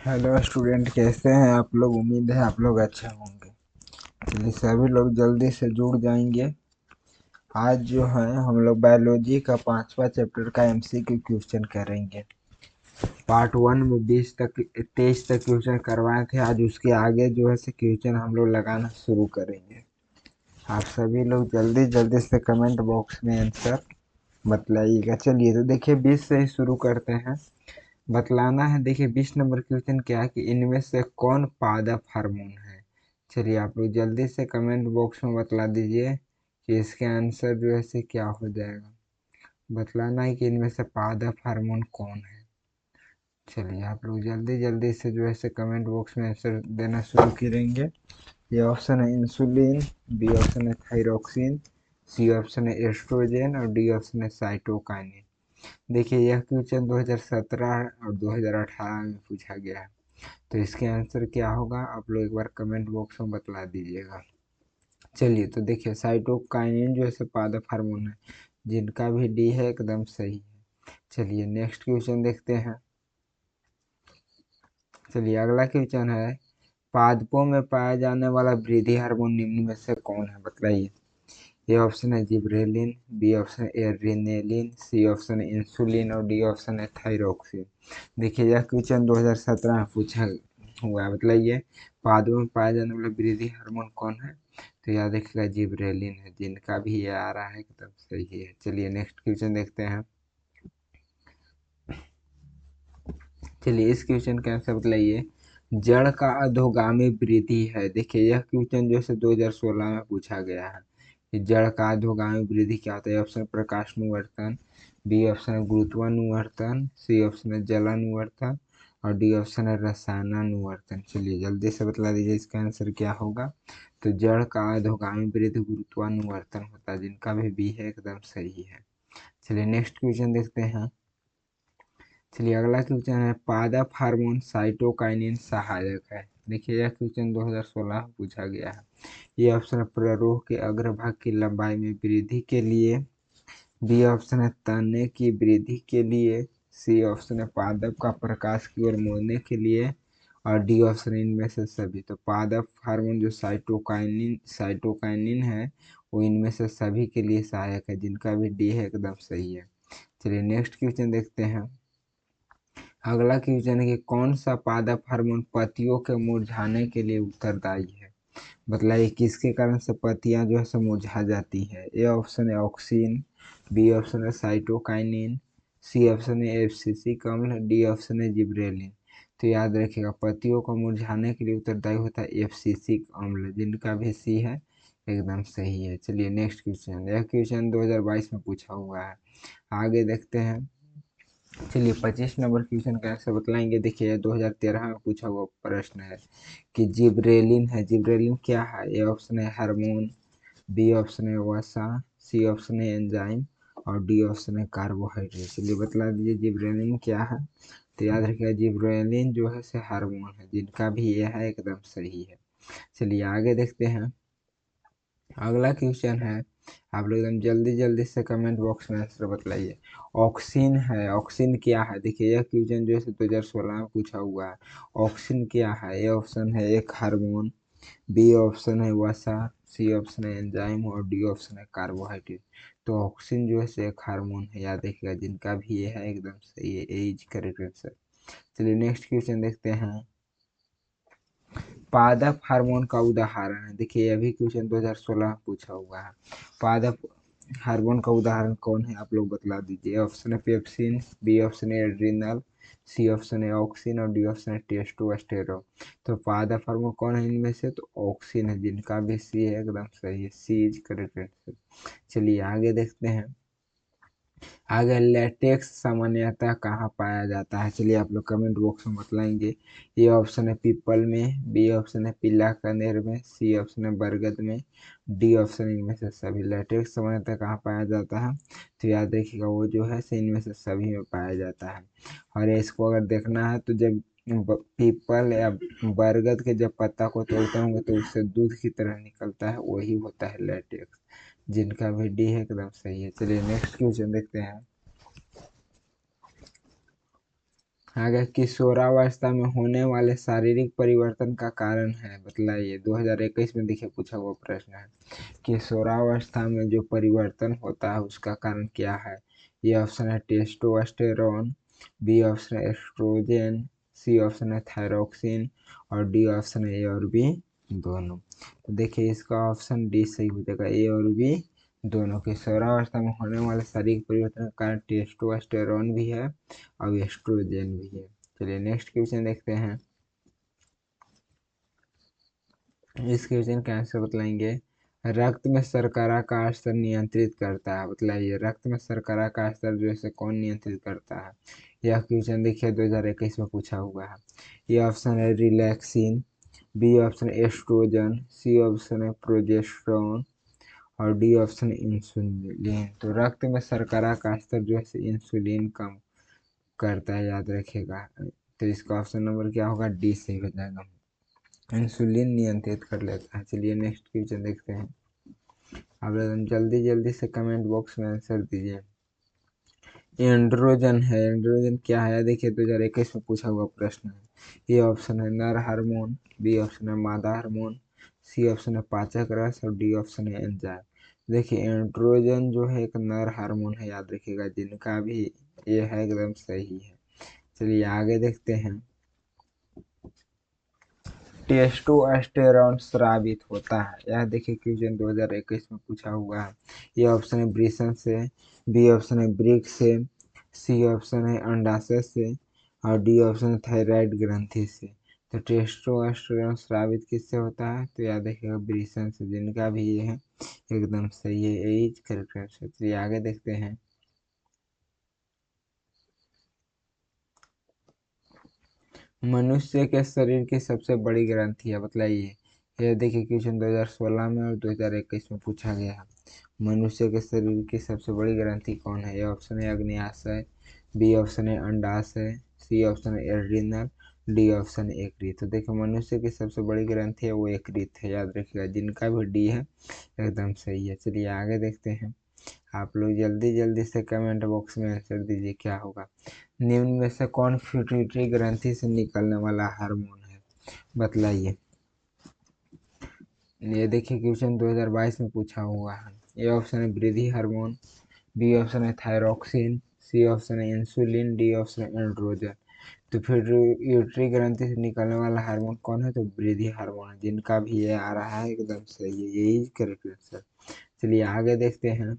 Hello student, कैसे हैं आप लोग? उम्मीद है आप लोग अच्छे होंगे। चलिए सभी लोग जल्दी से जुड़ जाएंगे। आज जो है हम लोग बायोलॉजी का 5वां चैप्टर का एमसीक्यू क्वेश्चन करेंगे। पार्ट 1 में 23 तक क्वेश्चन करवाए थे। आज उसके आगे जो है से क्वेश्चन हम लोग लगाना शुरू करेंगे। आप सभी लोग जल्दी जल्दी से कमेंट बॉक्स में आंसर बतलाइएगा। चलिए तो देखिए 20 से ही शुरू करते हैं। बतलाना है। देखिए 20 नंबर क्वेश्चन क्या है कि इनमें से कौन पादप हार्मोन है। चलिए आप लोग जल्दी से कमेंट बॉक्स में बतला दीजिए कि इसके आंसर जो है से क्या हो जाएगा। बतलाना है कि इनमें से पादप हार्मोन कौन है। चलिए आप लोग जल्दी जल्दी से जो है से कमेंट बॉक्स में आंसर देना शुरू करेंगे। ये ऑप्शन है इंसुलिन, बी ऑप्शन है थायरोक्सिन, सी ऑप्शन है एस्ट्रोजन और डी ऑप्शन है साइटोकाइनिन। देखिए यह क्वेश्चन 2017 और 2018 में पूछा गया है। तो इसके आंसर क्या होगा आप लोग एक बार कमेंट बॉक्स में बतला दीजिएगा। चलिए तो देखिए साइटोकाइनिन जो है पादप हार्मोन है, जिनका भी डी है एकदम सही है। चलिए नेक्स्ट क्वेश्चन देखते हैं। चलिए अगला क्वेश्चन है पादपों में पाया जाने वाला वृद्धि हार्मोन निम्न में से कौन है, बताइए। ए ऑप्शन है जिब्रेलिन, बी ऑप्शन है एड्रेनालिन, सी ऑप्शन है इंसुलिन और डी ऑप्शन है थायरोक्सिन। देखिए यह क्वेश्चन 2017 में पूछा हुआ है। बताइए पादपों में पाया जाने वाला वृद्धि हार्मोन कौन है। तो याद रखिएगा जिब्रेलिन है, जिनका भी ये आ रहा है एकदम सही है। चलिए नेक्स्ट क्वेश्चन देखते हैं। चलिए इस क्वेश्चन का आंसर बताइए। जड़ का अधोगामी वृद्धि है। देखिए यह क्वेश्चन जो है 2016 में पूछा गया है कि जड़ का अधोगामी वृद्धि क्या होता है। ऑप्शन प्रकाशानुवर्तन, बी ऑप्शन है गुरुत्वानुवर्तन, सी ऑप्शन है जलानुवर्तन और डी ऑप्शन है रसायनानुवर्तन। चलिए जल्दी से बतला दीजिए इसका आंसर क्या होगा। तो जड़ का अधोगामी वृद्धि गुरुत्वानुवर्तन होता है, जिनका भी बी है एकदम सही है। चलिए नेक्स्ट क्वेश्चन देखते हैं। चलिए अगला क्वेश्चन है पादप हार्मोन साइटोकाइनिन सहायक है। देखिए यह क्वेश्चन 2016 में पूछा गया है। ये ऑप्शन है प्ररोह के अग्रभाग की लंबाई में वृद्धि के लिए, बी ऑप्शन है तने की वृद्धि के लिए, सी ऑप्शन है पादप का प्रकाश की ओर मोड़ने के लिए और डी ऑप्शन इनमें से सभी। तो पादप हार्मोन जो साइटोकाइनिन है वो इनमें से सभी के लिए सहायक है, जिनका भी डी है एकदम सही है। चलिए नेक्स्ट क्वेश्चन देखते हैं। अगला क्वेश्चन है कि कौन सा पादप हार्मोन पत्तियों के मुरझाने के लिए उत्तरदायी है। बतलाइए किसके कारण से पत्तियां जो है सो मुरझा जाती है। ए ऑप्शन है ऑक्सिन, बी ऑप्शन है साइटोकाइनिन, सी ऑप्शन है एब्सिसिक अम्ल, डी ऑप्शन है जिब्रेलिन। तो याद रखिएगा पत्तियों को मुरझाने के लिए उत्तरदायी होता है एब्सिसिक अम्ल, जिनका भी सी है एकदम सही है। चलिए नेक्स्ट क्वेश्चन। यह क्वेश्चन 2022 में पूछा हुआ है। आगे देखते हैं। चलिए 25 नंबर क्वेश्चन का आंसर बतलाएंगे। देखिए 2013 में पूछा हुआ प्रश्न है कि जिब्रेलिन है, जिब्रेलिन क्या है। ए ऑप्शन है हार्मोन, बी ऑप्शन है वसा, सी ऑप्शन है एंजाइम और डी ऑप्शन है कार्बोहाइड्रेट। चलिए बतला दीजिए जिब्रेलिन क्या है। तो याद रखिएगा जिब्रेलिन जो है से हार्मोन है, जिनका भी यह है एकदम सही है। चलिए आगे देखते हैं। अगला क्वेश्चन है, आप लोग एकदम जल्दी जल्दी से कमेंट बॉक्स में आंसर बतलाइए। ऑक्सिन है, ऑक्सिन क्या है। देखिए यह क्वेश्चन जो है 2016 में पूछा हुआ है। ऑक्सिन क्या है। ए ऑप्शन है एक हार्मोन, बी ऑप्शन है वसा, सी ऑप्शन है एंजाइम और डी ऑप्शन है कार्बोहाइड्रेट। तो ऑक्सिन जो है एक हार्मोन है, याद रखिएगा, जिनका भी ये है एकदम सही है। ए इज करेक्ट आंसर। चलिए नेक्स्ट क्वेश्चन देखते हैं। पादप हार्मोन का उदाहरण है। देखिए यह भी क्वेश्चन 2016 में पूछा हुआ है। पादप हार्मोन का उदाहरण कौन है आप लोग बतला दीजिए। ऑप्शन है पेप्सिन, बी ऑप्शन है एड्रिनल, सी ऑप्शन है ऑक्सिन और डी ऑप्शन है टेस्टोस्टेरोन। तो पादप हार्मोन कौन है इनमें से। तो ऑक्सिन है, जिनका भी सी है एकदम सही है। सी इज करेक्ट आंसर। चलिए आगे देखते हैं। अगर लेटेक्स सामान्यतः कहाँ पाया जाता है। चलिए आप लोग कमेंट बॉक्स में बतलाएंगे। ए ऑप्शन है पीपल में, बी ऑप्शन है पीला कनेर में, सी ऑप्शन है बरगद में, डी ऑप्शन इनमें से सभी। लेटेक्स सामान्यतः कहाँ पाया जाता है। तो याद रखिएगा वो जो है इनमें से सभी में पाया जाता है। और इसको अगर देखना है तो जब पीपल या बरगद के जब पत्ता को तोड़ते होंगे तो उससे दूध की तरह निकलता है, वही होता है लेटेक्स, जिनका भी डी है एकदम सही है। चलिए नेक्स्ट क्वेश्चन देखते हैं। आगे किशोरावस्था में होने वाले शारीरिक परिवर्तन का कारण है बतलाइए। 2021 में देखिए पूछा हुआ प्रश्न है। किशोरावस्था में जो परिवर्तन होता है उसका कारण क्या है। ये ऑप्शन है टेस्टोस्टेरोन, बी ऑप्शन है एस्ट्रोजन, सी ऑप्शन है थायरोक्सिन और डी ऑप्शन है ए और बी दोनों। तो देखिए इसका ऑप्शन डी सही हो जाएगा, ए और बी दोनों। किशोरावस्था में होने वाले शारीरिक परिवर्तन का कारण टेस्टोस्टेरोन भी है और एस्ट्रोजन भी है। चलिए नेक्स्ट क्वेश्चन देखते हैं। इस क्वेश्चन का आंसर बतलाएंगे। रक्त में शर्करा का स्तर नियंत्रित करता है, बतलाइए रक्त में शर्करा का स्तर जो है कौन नियंत्रित करता है। यह क्वेश्चन देखिए 2021 में पूछा हुआ है। ये ऑप्शन है relaxin, B option estrogen, C option है प्रोजेस्टेरोन और डी ऑप्शन इंसुलिन। तो रक्त में शर्करा का स्तर जो है इंसुलिन कम करता है, याद रखिएगा। तो इसका ऑप्शन नंबर क्या होगा, डी सही हो जाएगा, इंसुलिन नियंत्रित कर लेता है। चलिए नेक्स्ट क्वेश्चन देखते हैं। आप लोग जल्दी जल्दी से कमेंट बॉक्स में आंसर दीजिए। एंड्रोजन है, एंड्रोजन क्या है देखिए 2021 में पूछा हुआ प्रश्न है। ये ऑप्शन है नर हार्मोन, बी ऑप्शन है मादा हार्मोन, सी ऑप्शन है पाचक रस और डी ऑप्शन है एंजाइम। देखिए एंड्रोजन जो है एक नर हार्मोन है, याद रखिएगा, जिनका भी ये है एकदम सही है। चलिए आगे देखते हैं। टेस्टोस्टेरोन स्रावित होता है, यह देखिए क्वेश्चन 2021 में पूछा हुआ है। ये ऑप्शन है वृषण से, बी ऑप्शन है वृक्क से, सी ऑप्शन है अंडाशय से और डी ऑप्शन है थायराइड ग्रंथि से। तो टेस्टोस्टेरोन स्रावित किससे होता है, तो याद रखिएगा वृषण से, जिनका भी ये है एकदम सही है, यही करेक्ट आंसर। चलिए आगे देखते हैं। मनुष्य के शरीर की सबसे बड़ी ग्रंथि है, बतलाइए। यह देखिए क्वेश्चन 2016 में और 2021 में पूछा गया है। मनुष्य के शरीर की सबसे बड़ी ग्रंथि कौन है। ये ऑप्शन है अग्न्याशय, बी ऑप्शन है अंडाशय, सी ऑप्शन है एड्रिनल, डी ऑप्शन है यकृत। तो देखिए मनुष्य की सबसे बड़ी ग्रंथि है वो यकृत है, याद रखिएगा, जिनका भी डी है एकदम सही है। चलिए आगे देखते हैं। आप लोग जल्दी जल्दी से कमेंट बॉक्स में आंसर दीजिए क्या होगा। निम्न में से कौन पिट्यूटरी ग्रंथि से निकलने वाला हार्मोन है, बतलाइए। ये देखिए क्वेश्चन 2022 में पूछा हुआ है। ए ऑप्शन है वृद्धि हार्मोन, बी ऑप्शन है थायरोक्सिन, सी ऑप्शन है इंसुलिन, डी ऑप्शन है एंड्रोजन। तो फिर यूट्री ग्रंथि से निकलने वाला हार्मोन कौन है, तो वृद्धि हार्मोन है, जिनका भी ये आ रहा है एकदम सही है, यही करेक्ट आंसर। चलिए आगे देखते हैं।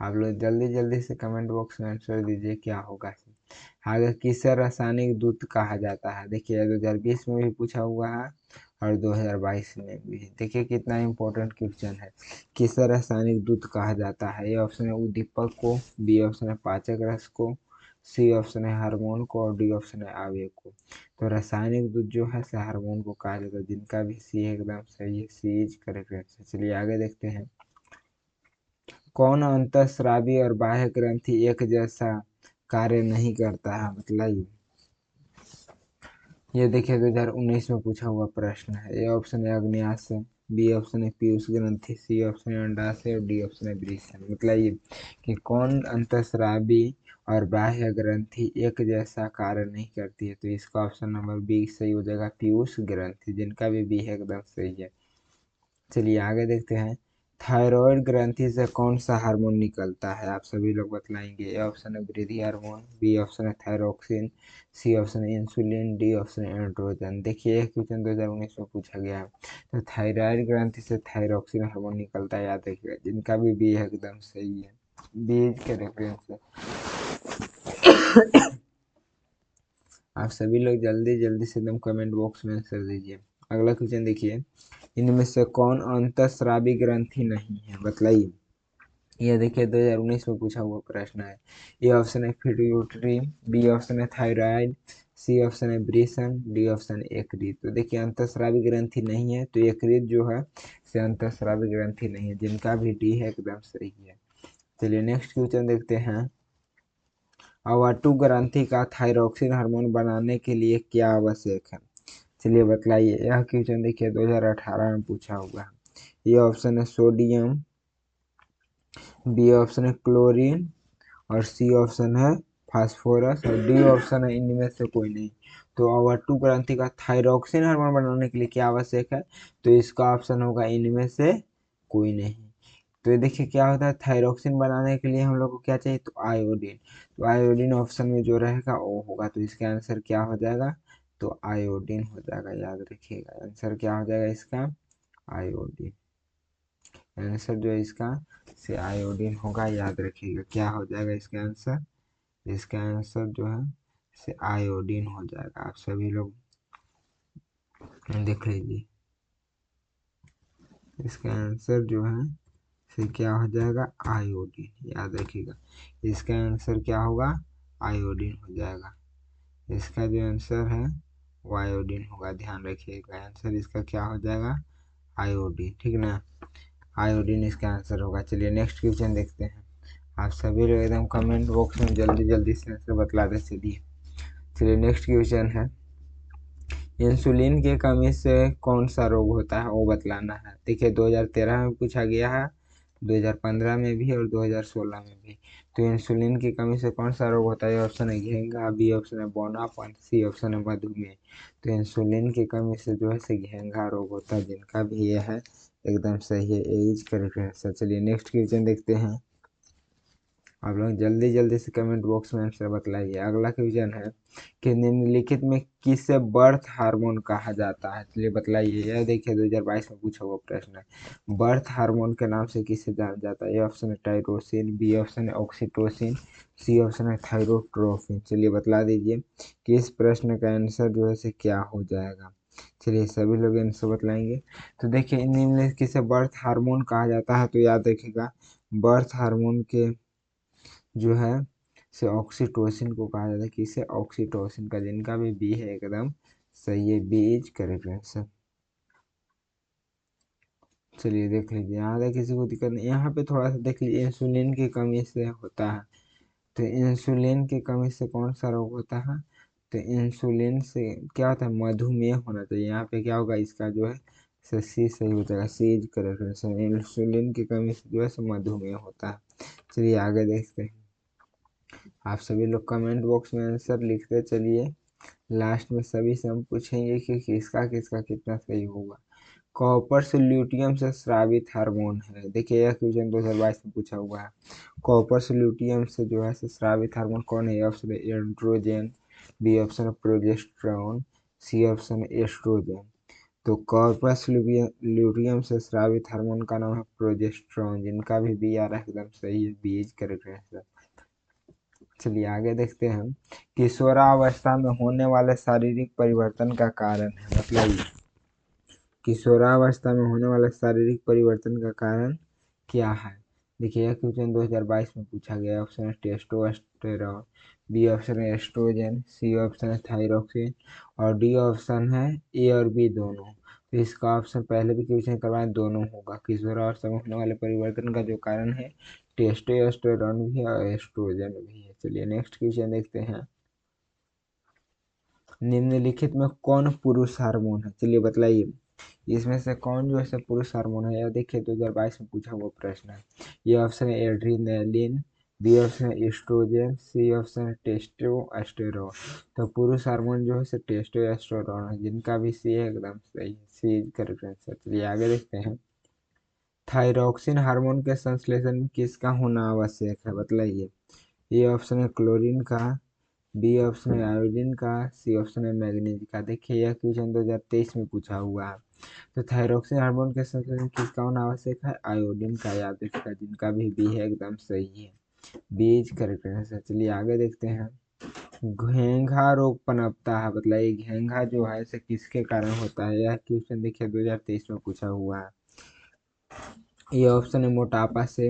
आप लोग जल्दी जल्दी से कमेंट बॉक्स में आंसर दीजिए क्या होगा। आगे किसे रासायनिक दूत कहा जाता है, देखिए 2020 में भी पूछा हुआ है और 2022 में भी। देखिए कितना इंपॉर्टेंट क्वेश्चन है। किसे रासायनिक दूत कहा जाता है। ये ऑप्शन है उद्दीपक को, बी ऑप्शन है पाचक रस को, सी ऑप्शन है हार्मोन को और डी ऑप्शन है आवेग को। तो रासायनिक दूत जो है हार्मोन को कहा जाता है, जिनका भी सी एकदम सही है, सी इज करेक्ट आंसर। चलिए आगे देखते हैं। कौन अंतःस्रावी और बाह्य ग्रंथि एक जैसा कार्य नहीं करता है, मतलब ये देखिए 2019 में पूछा हुआ प्रश्न है। ए ऑप्शन है अग्न्याशय, बी ऑप्शन है पीयूष ग्रंथि, सी ऑप्शन है अंडाशय और डी ऑप्शन है वृषण। मतलब ये कि कौन अंतःस्रावी और बाह्य ग्रंथि एक जैसा कार्य नहीं करती है, तो इसका ऑप्शन नंबर बी सही हो जाएगा, पीयूष ग्रंथि, जिनका भी बी है एकदम सही है। चलिए आगे देखते हैं। थायराइड ग्रंथि से कौन सा हार्मोन निकलता है, आप सभी लोग बतलाएंगे। ए ऑप्शन है वृद्धि हार्मोन, बी ऑप्शन है थायरोक्सिन, सी ऑप्शन है इंसुलिन, डी ऑप्शन है एंड्रोजन। देखिए यह क्वेश्चन 2019 में पूछा गया है। तो थायराइड ग्रंथि से थायरोक्सिन हार्मोन निकलता है, याद रखिएगा, जिनका भी बी है एकदम सही है, बी के रेफरेंस से। आप सभी लोग जल्दी जल्दी से एकदम कमेंट बॉक्स में आंसर दीजिए। अगला क्वेश्चन देखिए। इनमें से कौन अंतःस्रावी ग्रंथि नहीं है, बतलाइए। यह देखिए 2019 में पूछा हुआ प्रश्न है। ए ऑप्शन है पिट्यूटरी, बी ऑप्शन है थायराइड, सी ऑप्शन है वृषण, डी ऑप्शन है यकृत। तो देखिए अंतःस्रावी ग्रंथि नहीं है, तो यकृत जो है से अंतःस्रावी ग्रंथि नहीं है, जिनका भी डी है एकदम सही है। चलिए नेक्स्ट क्वेश्चन देखते हैं। अवाटु ग्रंथि का थायरोक्सिन हार्मोन बनाने के लिए क्या आवश्यक है, चलिए बतलाइए। यह क्वेश्चन देखिए 2018 में पूछा हुआ है। ये ऑप्शन है सोडियम, बी ऑप्शन है क्लोरीन और सी ऑप्शन है फास्फोरस, और डी ऑप्शन है इनमें से कोई नहीं। तो अवट्टू ग्रंथि का थायरॉक्सिन हार्मोन बनाने के लिए क्या आवश्यक है, तो इसका ऑप्शन होगा इनमें से कोई नहीं। तो ये देखिए क्या होता है, थायरॉक्सिन बनाने के लिए हम लोग को क्या चाहिए, तो आयोडीन। तो आयोडीन ऑप्शन में जो रहेगा वो होगा, तो इसका आंसर क्या हो जाएगा, तो आयोडीन हो जाएगा। याद रखिएगा आंसर क्या हो जाएगा इसका, आयोडीन। आंसर जो है इसका से आयोडीन होगा, याद रखिएगा क्या हो जाएगा इसका आंसर, इसका आंसर जो है से आयोडीन हो जाएगा। आप सभी लोग देख लीजिए, इसका आंसर जो है से क्या हो जाएगा, आयोडीन। याद रखिएगा इसका आंसर क्या होगा, आयोडीन हो जाएगा। इसका जो आंसर है वो आयोडीन होगा, ध्यान रखिएगा आंसर इसका क्या हो जाएगा, आयोडीन। ठीक ना, आयोडीन इसका आंसर होगा। चलिए नेक्स्ट क्वेश्चन देखते हैं। आप सभी लोग एकदम कमेंट बॉक्स में जल्दी जल्दी से आंसर बतला दे। चलिए नेक्स्ट क्वेश्चन है, इंसुलिन की कमी से कौन सा रोग होता है वो बतलाना है। देखिए 2013 में पूछा गया है, 2015 में भी और 2016 में भी। तो इंसुलिन की कमी से कौन सा रोग होता है, ऑप्शन है घेंघा, बी ऑप्शन है बोनापन, सी ऑप्शन है मधुमेह। तो इंसुलिन की कमी से जो है से घेंघा रोग होता है, जिनका भी ये है एकदम सही है, एज करेक्ट आंसर। चलिए नेक्स्ट क्वेश्चन देखते हैं। आप लोग जल्दी जल्दी से कमेंट बॉक्स में आंसर बतलाइए। अगला क्वेश्चन है कि निम्नलिखित में किसे बर्थ हार्मोन कहा जाता है, चलिए बतलाइए। यह देखिए 2022 में पूछा हुआ प्रश्न है, बर्थ हार्मोन के नाम से किसे जाना जाता है। ए ऑप्शन है टाइरोसिन, बी ऑप्शन है ऑक्सीटोसिन, सी ऑप्शन है थायरोट्रोफिन। चलिए बतला दीजिए कि इस प्रश्न का आंसर जो है से क्या हो जाएगा। चलिए सभी लोग आंसर बतलाएंगे। तो देखिए निम्नलिखित किसे बर्थ हार्मोन कहा जाता है, तो याद रखिएगा बर्थ हार्मोन के जो है से ऑक्सीटोसिन को कहा जाता है। किसे, ऑक्सीटोसिन का, जिनका भी बी है एकदम सही है, बी इज करेक्ट आंसर। चलिए देख लीजिए, यहाँ तक किसी को दिक्कत नहीं। यहाँ पे थोड़ा सा देख लीजिए, इंसुलिन की कमी से होता है। तो इंसुलिन की कमी से कौन सा रोग होता है, तो इंसुलिन से क्या होता है, मधुमेह होना चाहिए। यहाँ पे क्या होगा, इसका जो है सी सही हो जाएगा, सी इज करेक्ट आंसर। इंसुलिन की कमी से जो है मधुमेह होता है। चलिए आगे देखते हैं। आप सभी लोग कमेंट बॉक्स में आंसर लिखते चलिए। लास्ट में सभी से हम पूछेंगे कि किसका किसका कितना सही होगा। कॉपर से ल्यूटियम से स्रावित हार्मोन है। देखिए यह क्वेश्चन 2022 में पूछा हुआ है। कॉपर से ल्यूटियम से जो है स्रावित हार्मोन कौन है, ऑप्शन है एंड्रोजन, बी ऑप्शन है प्रोजेस्टेरोन, सी ऑप्शन है एस्ट्रोजन। तो कॉपर से ल्यूटियम से स्रावित हार्मोन का नाम है प्रोजेस्टेरोन, जिनका भी बी आ रहा है एकदम सही है, बी इज करेक्ट आंसर। चलिए आगे देखते हैं। किशोरावस्था में होने वाले शारीरिक परिवर्तन का कारण है, मतलब किशोरावस्था में होने वाले शारीरिक परिवर्तन का कारण क्या है। देखिए यह क्वेश्चन 2022 में पूछा गया। ऑप्शन है टेस्टोस्टेरोन, बी ऑप्शन है एस्ट्रोजन, सी ऑप्शन है थायरोक्सिन, और डी ऑप्शन है ए और बी दोनों। तो इसका ऑप्शन पहले भी क्वेश्चन करवाए, दोनों होगा। किशोरावस्था में होने वाले परिवर्तन का जो कारण है टेस्टोस्टेरोन भी है और एस्ट्रोजन भी है। चलिए नेक्स्ट क्वेश्चन देखते हैं। निम्नलिखित में कौन पुरुष हार्मोन है, चलिए बतलाइए। इसमें से कौन जो है पुरुष हार्मोन है, यह देखिए 2022 में पूछा हुआ प्रश्न है। ये ऑप्शन है एड्रीनलिन, बी ऑप्शन है एस्ट्रोजन, सी ऑप्शन है टेस्टोस्टेरोन। तो पुरुष हार्मोन जो है टेस्टोस्टेरोन है, जिनका भी सी है एकदम सही, सी करेक्ट आंसर। चलिए आगे देखते हैं। थायरॉक्सिन हार्मोन के संश्लेषण में किसका होना आवश्यक है, बताइए। ये ऑप्शन है क्लोरीन का, बी ऑप्शन है आयोडीन का, सी ऑप्शन है मैग्नीज का। देखिए यह क्वेश्चन 2023 में पूछा हुआ है। तो थायरॉक्सिन हार्मोन के संश्लेषण किसका होना आवश्यक है, आयोडीन का, याद रखिएगा, जिनका भी बी है एकदम सही है, बी इज करेक्ट आंसर। चलिए आगे देखते हैं। घेंघा रोग पनपता है, मतलब ये घेंघा जो है इसे किसके कारण होता है, यह क्वेश्चन देखिए 2023 में पूछा हुआ है। ए ऑप्शन है मोटापा से,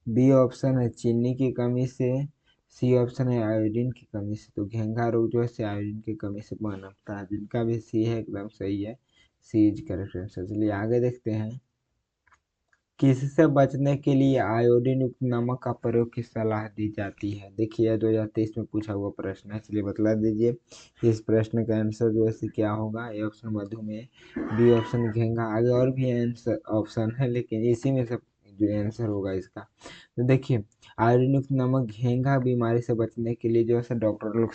बी ऑप्शन है चीनी की कमी से, सी ऑप्शन है आयोडीन की कमी से। तो घेंघा रोग जो है से आयोडीन की कमी से पनपता है, जिनका भी सी है एकदम सही है, सी इज करेक्ट आंसर। चलिए आगे देखते हैं। किससे बचने के लिए आयोडीन युक्त नमक का प्रयोग की सलाह दी जाती है। देखिए 2023 में पूछा हुआ प्रश्न है, चलिए बतला दीजिए इस प्रश्न का आंसर जो है क्या होगा। ए ऑप्शन मधुमेह, बी ऑप्शन घेंघा, आगे और भी आंसर ऑप्शन है लेकिन इसी में से जो आंसर होगा इसका। तो देखिए आयरन युक्त नमक घेंघा बीमारी से बचने के लिए जो है डॉक्टर लोग